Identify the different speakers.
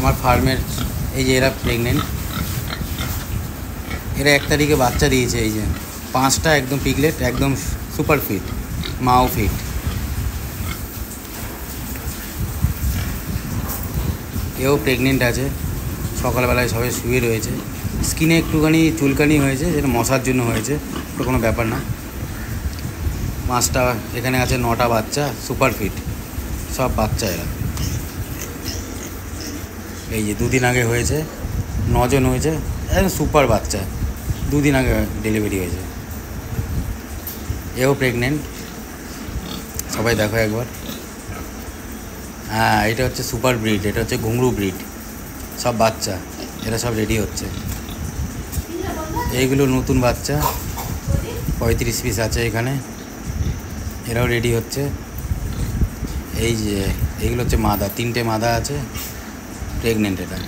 Speaker 1: আমার ফার্মের এই যে এরা প্রেগনেন্ট, এরা 1 তারিখে বাচ্চা দিয়েছে। এই যে 5টা একদম পিগলেট, একদম সুপার ফিট, মাও ফিট। এও প্রেগনেন্ট আছে, সকালবেলায় সবাই শুয়ে রয়েছে। স্কিনে একটুখানি চুলকানি হয়েছে, যেটা মশার জন্য হয়েছে, ওটা কোনো ব্যাপার না। 5টা এখানে আছে, 9টা বাচ্চা সুপার ফিট, সব বাচ্চা এরা। এই যে 2 দিন আগে হয়েছে, 9 জন হয়েছে, একদম সুপার বাচ্চা, 2 দিন আগে ডেলিভারি হয়েছে। এও প্রেগনেন্ট, সবাই দেখো একবার। হ্যাঁ, এটা হচ্ছে সুপার ব্রিড, এটা হচ্ছে ঘুঙরু ব্রিড, সব বাচ্চা, এরা সব রেডি হচ্ছে। এইগুলো নতুন বাচ্চা, 35 পিস আছে এখানে, এরাও রেডি হচ্ছে। এই যে এইগুলো হচ্ছে মাদা, 3টে মাদা আছে, প্রেগনেন্ট এটা।